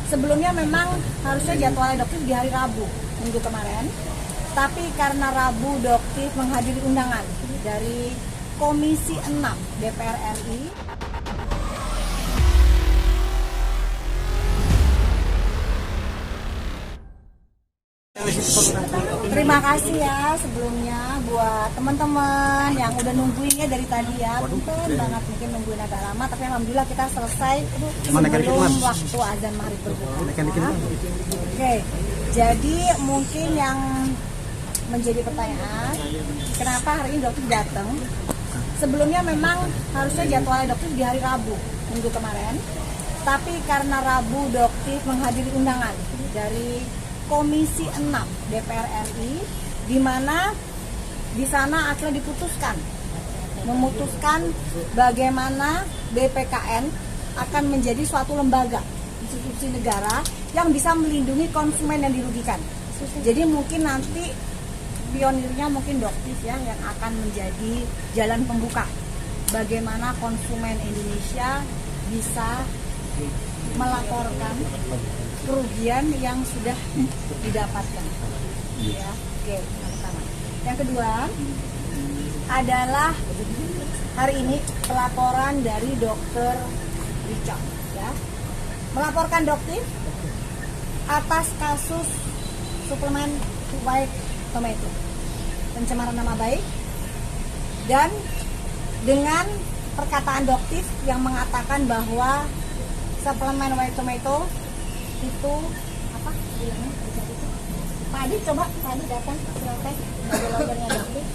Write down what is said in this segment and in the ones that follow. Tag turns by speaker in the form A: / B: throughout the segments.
A: Sebelumnya memang harusnya jadwalnya Doktif di hari Rabu minggu kemarin, tapi karena Rabu Doktif menghadiri undangan dari Komisi 6 DPR RI. Terima kasih ya sebelumnya buat teman-teman yang udah nungguin ya dari tadi ya. Punten banget mungkin nungguin agak lama, tapi alhamdulillah kita selesai sebelum waktu azan maghrib berbuka. Oke, jadi mungkin yang menjadi pertanyaan, kenapa hari ini Doktif datang? Sebelumnya memang harusnya jadwalnya Doktif di hari Rabu minggu kemarin, tapi karena Rabu Doktif menghadiri undangan dari Komisi 6 DPR RI, di mana di sana akhirnya memutuskan bagaimana BPKN akan menjadi suatu lembaga institusi negara yang bisa melindungi konsumen yang dirugikan. Jadi mungkin nanti pionirnya mungkin Doktif ya yang akan menjadi jalan pembuka bagaimana konsumen Indonesia bisa melaporkan kerugian yang sudah didapatkan. Ya, oke, yang pertama. Yang kedua adalah hari ini pelaporan dari Dr. Richard, ya, melaporkan Doktif atas kasus suplemen White Tomato, pencemaran nama baik, dan dengan perkataan Doktif yang mengatakan bahwa suplemen White Tomato itu apa bilangnya? Pak Adi coba, Pak Adi datang silakan sebagai lawyernya Doktif.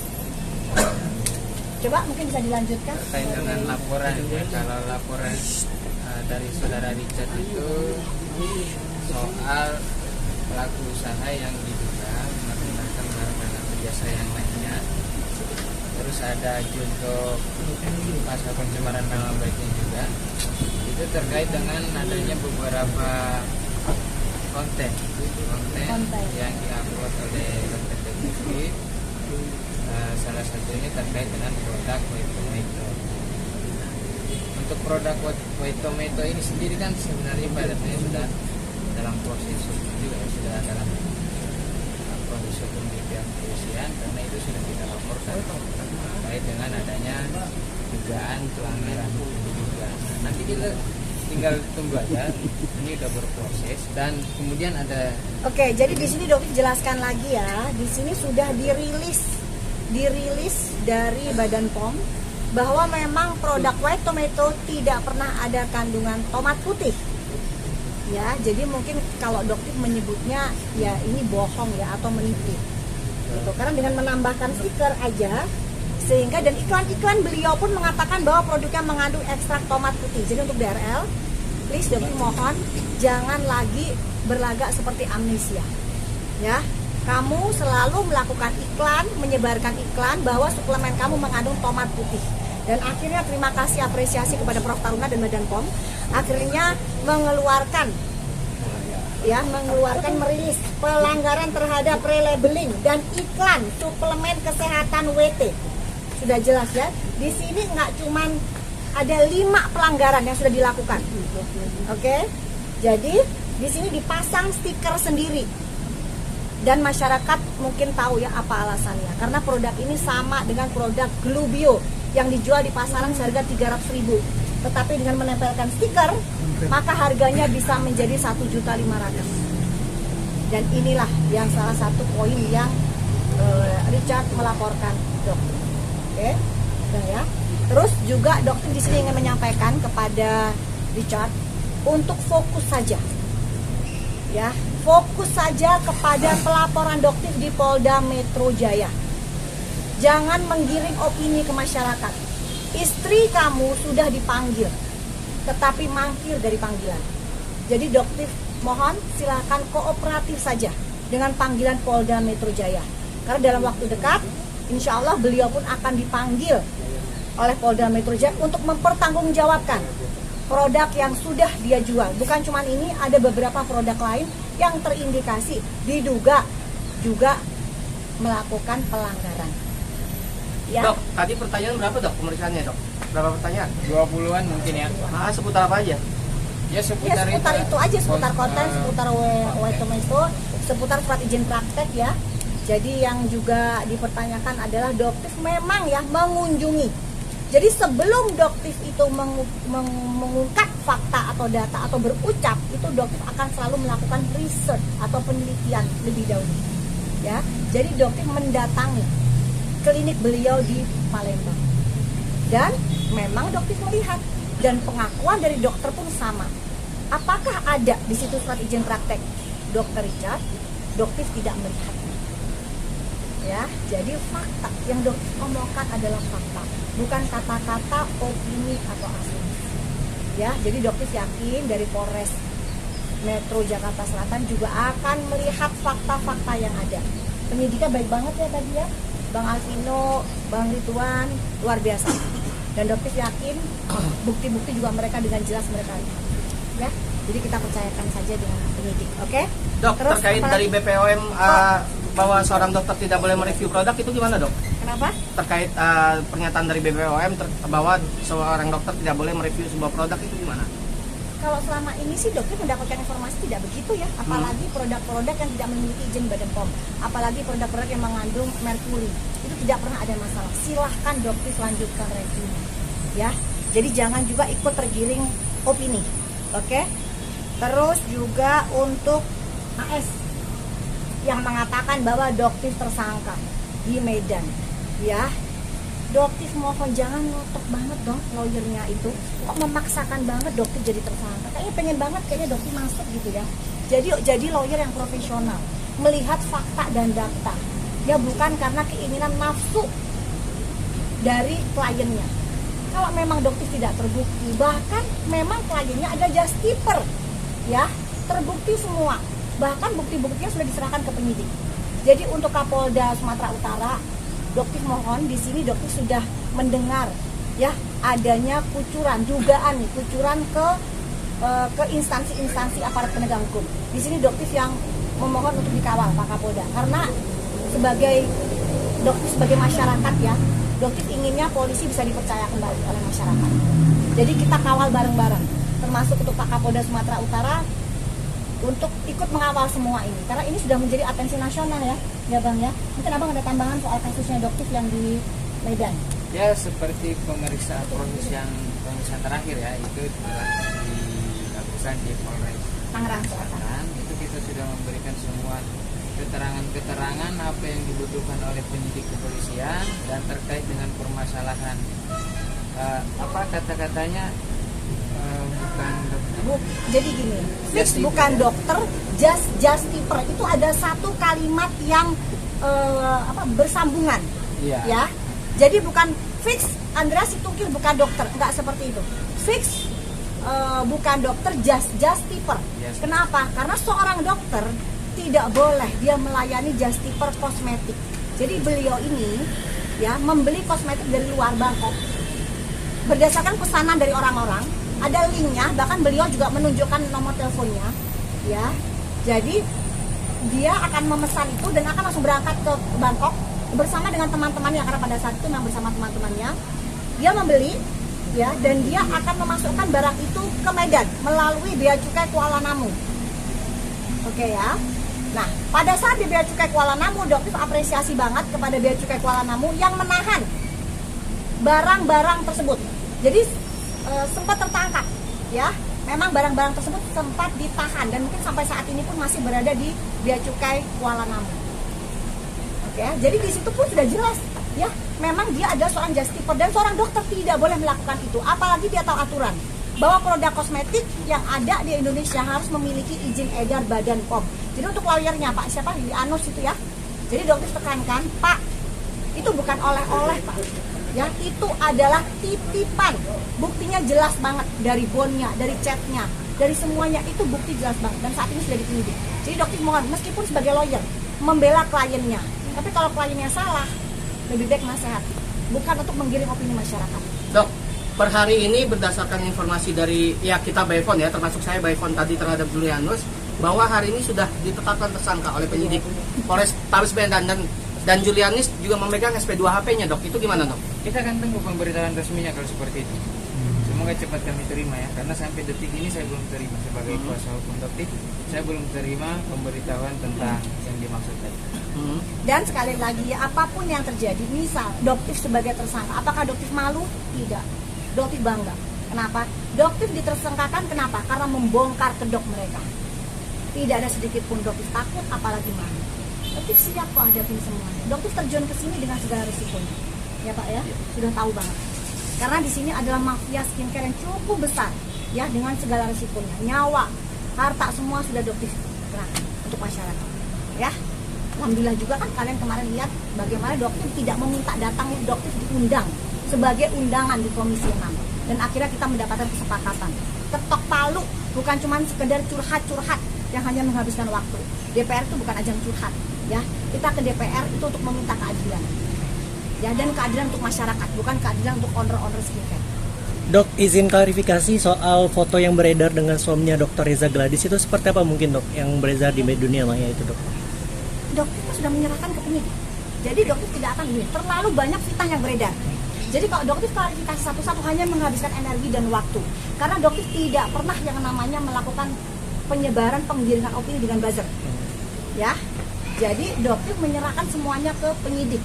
A: Coba mungkin bisa dilanjutkan
B: terkait dengan laporan ya. Kalau laporan dari saudara Richard itu soal pelaku usaha yang diduga menggunakan barang jasa yang lainnya. Terus ada junto pasal pencemaran nama baiknya juga. Itu terkait dengan adanya beberapa konten yang diupload oleh Dr. Devi. Salah satunya terkait dengan produk White Tomato. Untuk produk White Tomato ini sendiri kan sebenarnya ibaratnya sudah dalam proses hukum juga, sudah dalam proses hukum di pihak kepolisian, karena itu sudah kita laporkan terkait dengan adanya dugaan pelanggaran hukum juga. Nanti kita tinggal tunggu aja, ini udah berproses dan kemudian ada.
A: Oke, jadi di sini Doktif jelaskan lagi ya, di sini sudah dirilis dari Badan POM bahwa memang produk White Tomato tidak pernah ada kandungan tomat putih. Ya, jadi mungkin kalau Doktif menyebutnya ya ini bohong ya atau menipu. Gitu. Karena dengan menambahkan stiker aja sehingga, dan iklan beliau pun mengatakan bahwa produknya mengandung ekstrak tomat putih. Jadi untuk DRL, please Doktif mohon jangan lagi berlagak seperti amnesia. Ya, kamu selalu melakukan iklan, menyebarkan iklan bahwa suplemen kamu mengandung tomat putih. Dan akhirnya terima kasih apresiasi kepada Prof. Taruna dan Badan POM akhirnya mengeluarkan merilis pelanggaran terhadap relabeling dan iklan suplemen kesehatan WT. Sudah jelas ya. Di sini nggak cuman ada 5 pelanggaran yang sudah dilakukan. Oke? Jadi di sini dipasang stiker sendiri. Dan masyarakat mungkin tahu ya apa alasannya. Karena produk ini sama dengan produk Glubio yang dijual di pasaran seharga 300.000. Tetapi dengan menempelkan stiker, maka harganya bisa menjadi 1.500.000. Dan inilah yang salah satu poin yang Richard melaporkan Doktif. Oke, udah ya. Terus juga Doktif di sini ingin menyampaikan kepada Richard untuk fokus saja, ya, fokus saja kepada pelaporan Doktif di Polda Metro Jaya. Jangan menggiring opini ke masyarakat. Istri kamu sudah dipanggil, tetapi mangkir dari panggilan. Jadi Doktif mohon silakan kooperatif saja dengan panggilan Polda Metro Jaya. Karena dalam waktu dekat, insya Allah beliau pun akan dipanggil oleh Polda Metro Jaya untuk mempertanggungjawabkan produk yang sudah dia jual. Bukan cuma ini, ada beberapa produk lain yang terindikasi diduga juga melakukan pelanggaran. Ya.
C: Dok, tadi pertanyaan berapa dok pemeriksaannya dok? Berapa pertanyaan?
B: 20-an mungkin ya.
C: Seputar apa aja?
B: Ya
A: Ya
B: seputar,
A: seputar itu aja, seputar konten,
B: eh,
A: seputar itu, seputar surat izin praktek ya. Jadi yang juga dipertanyakan adalah doktif memang ya mengunjungi. Jadi sebelum doktif itu mengungkap fakta atau data atau berucap, itu doktif akan selalu melakukan research atau penelitian lebih dahulu. Ya, jadi doktif mendatangi klinik beliau di Palembang. Dan memang doktif melihat, dan pengakuan dari dokter pun sama. Apakah ada di situ surat izin praktek Dokter Richard? Doktif tidak melihat. Ya, jadi fakta yang doktif omongkan adalah fakta, bukan kata-kata opini atau asumsi. Ya, jadi doktif yakin dari Polres Metro Jakarta Selatan juga akan melihat fakta-fakta yang ada. Penyidiknya baik banget ya tadi ya, Bang Alvino, Bang Ridwan, luar biasa. Dan doktif yakin bukti-bukti juga mereka dengan jelas mereka lihat. Ya, jadi kita percayakan saja dengan penyidik, oke?
C: Dok,
A: Terus,
C: terkait
A: apalagi?
C: dari BPOM bahwa seorang dokter tidak boleh mereview produk, itu gimana dok?
A: Kenapa?
C: Terkait pernyataan dari BPOM bahwa seorang dokter tidak boleh mereview sebuah produk, itu gimana?
A: Kalau selama ini sih dokter mendapatkan informasi tidak begitu ya, apalagi produk-produk yang tidak memiliki izin Badan POM, apalagi produk-produk yang mengandung merkuri, itu tidak pernah ada masalah. Silahkan dokter lanjutkan review, ya. Jadi jangan juga ikut tergiring opini, oke? Terus juga untuk AS yang mengatakan bahwa dokter tersangka di Medan, ya. Doktif mohon jangan ngotot banget dong lawyernya itu, kok memaksakan banget doktif jadi tersangka. Kayaknya pengen banget kayaknya doktif masuk gitu ya. Jadi lawyer yang profesional, melihat fakta dan data. Ya bukan karena keinginan nafsu dari kliennya. Kalau memang doktif tidak terbukti, bahkan memang kliennya ada justiper, ya terbukti semua. Bahkan bukti-buktinya sudah diserahkan ke penyidik. Jadi untuk Kapolda Sumatera Utara, doktif mohon di sini doktif sudah mendengar ya adanya dugaan kucuran ke instansi-instansi aparat penegak hukum. Di sini doktif yang memohon untuk dikawal Pak Kapolda, karena doktif sebagai masyarakat ya, doktif inginnya polisi bisa dipercaya kembali oleh masyarakat. Jadi kita kawal bareng-bareng, termasuk untuk Pak Kapolda Sumatera Utara untuk ikut mengawal semua ini, karena ini sudah menjadi atensi nasional ya Bang ya. Mungkin Abang ada tambahan soal kasusnya doktif yang di Medan.
B: Ya seperti pemeriksaan terakhir ya, itu telah dilakukan di Polres
A: Tangerang Selatan.
B: Itu kita sudah memberikan semua keterangan apa yang dibutuhkan oleh penyidik kepolisian dan terkait dengan permasalahan apa kata-katanya bukan dokter.
A: Jadi gini, fix
B: Justiper.
A: bukan dokter, justiper itu ada satu kalimat yang bersambungan,
B: Iya.
A: ya. Jadi bukan fix Andreas Situngkil bukan dokter, enggak seperti itu. Fix bukan dokter, justiper.
B: Yes.
A: Kenapa? Karena seorang dokter tidak boleh dia melayani justiper kosmetik. Jadi beliau ini ya membeli kosmetik dari luar Bangkok berdasarkan pesanan dari orang-orang. Ada linknya, bahkan beliau juga menunjukkan nomor teleponnya, ya. Jadi dia akan memesan itu dan akan langsung berangkat ke Bangkok bersama dengan teman-temannya, karena pada saat itu memang bersama teman-temannya. Dia membeli, ya, dan dia akan memasukkan barang itu ke Medan melalui Bea Cukai Kuala Namu. Oke ya. Nah, pada saat di Bea Cukai Kuala Namu, dokter apresiasi banget kepada Bea Cukai Kuala Namu yang menahan barang-barang tersebut. Jadi sempat tertangkap, ya. Memang barang-barang tersebut sempat ditahan dan mungkin sampai saat ini pun masih berada di Bea Cukai Kuala Namu. Oke, jadi di situ pun sudah jelas, ya. Memang dia adalah seorang justiper dan seorang dokter tidak boleh melakukan itu. Apalagi dia tahu aturan bahwa produk kosmetik yang ada di Indonesia harus memiliki izin edar Badan POM. Jadi untuk lawyernya Pak siapa di Anus itu ya. Jadi dokter tekankan, Pak, itu bukan oleh-oleh Pak. Ya, itu adalah titipan. Buktinya jelas banget dari bonnya, dari chatnya, dari semuanya itu bukti jelas banget dan saat ini sudah dipenyidik. Jadi dokter mohon meskipun sebagai lawyer membela kliennya, tapi kalau kliennya salah lebih baik nasihat, bukan untuk menggiring opini masyarakat.
C: Dok, per hari ini berdasarkan informasi dari ya kita by phone ya, termasuk saya by phone tadi terhadap Julianus, bahwa hari ini sudah ditetapkan tersangka oleh penyidik Polres Tabes Medan dan Julianus juga memegang SP2 HP-nya dok. Itu gimana dok?
B: Kita akan tunggu pemberitahuan resminya kalau seperti itu. Semua semoga cepat kami terima ya, karena sampai detik ini saya belum terima sebagai kuasa hukum Doktif, saya belum terima pemberitahuan tentang yang dimaksud tadi.
A: Dan sekali lagi ya, apapun yang terjadi, misal Doktif sebagai tersangka, apakah Doktif malu? Tidak. Doktif bangga. Kenapa? Doktif ditersangkakan kenapa? Karena membongkar kedok mereka. Tidak ada sedikit pun Doktif takut, apalagi malu. Doktif siap kok hadapin semuanya. Doktif terjun ke sini dengan segala risikonya. Ya Pak ya, sudah tahu banget. Karena di sini adalah mafia skincare yang cukup besar, ya, dengan segala risikonya. Nyawa, harta semua sudah Doktif kerahkan untuk masyarakat. Ya. Alhamdulillah juga kan kalian kemarin lihat bagaimana Doktif tidak meminta datang, Doktif diundang sebagai undangan di Komisi 6. Dan akhirnya kita mendapatkan kesepakatan. Ketok palu, bukan cuma sekedar curhat-curhat yang hanya menghabiskan waktu. DPR itu bukan ajang curhat, ya. Kita ke DPR itu untuk meminta keadilan. Ya, dan keadilan untuk masyarakat, bukan keadilan untuk owner-owner skincare.
D: Dok, izin klarifikasi soal foto yang beredar dengan suaminya Dr. Reza Gladys itu seperti apa mungkin dok, yang beredar di dunia maya itu dok?
A: Dokter sudah menyerahkan ke penyidik. Jadi dokter tidak akan ini. Terlalu banyak fitnah yang beredar. Jadi kalau dokter klarifikasi satu-satu hanya menghabiskan energi dan waktu. Karena dokter tidak pernah yang namanya melakukan penyebaran penggiringan opini dengan buzzer. Ya. Jadi dokter menyerahkan semuanya ke penyidik.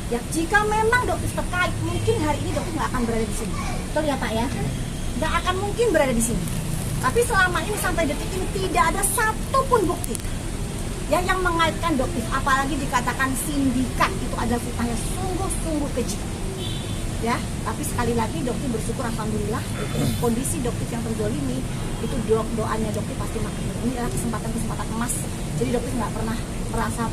A: Ya, jika memang dokter terkait, mungkin hari ini dokter nggak akan berada di sini. Betul ya Pak ya? Nggak akan mungkin berada di sini. Tapi selama ini sampai detik ini tidak ada satupun bukti ya yang mengaitkan Doktif, apalagi dikatakan sindikat, itu adalah fitnah yang sungguh-sungguh keji. Ya, tapi sekali lagi Doktif bersyukur alhamdulillah kondisi Doktif yang terzolimi itu doanya Doktif pasti makbul. Ini adalah kesempatan emas. Jadi Doktif nggak pernah merasa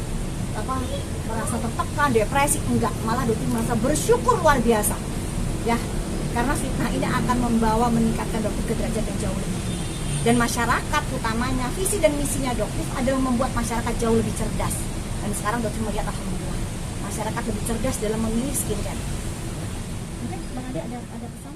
A: tertekan, depresi, enggak, malah Doktif merasa bersyukur luar biasa. Ya, karena fitnah ini akan meningkatkan Doktif ke derajat yang jauh lebih. Dan masyarakat utamanya, visi dan misinya Doktif adalah membuat masyarakat jauh lebih cerdas. Dan sekarang Doktif melihat alhamdulillah masyarakat lebih cerdas dalam memilih skincare. Mungkin Bang Ade ada pesan?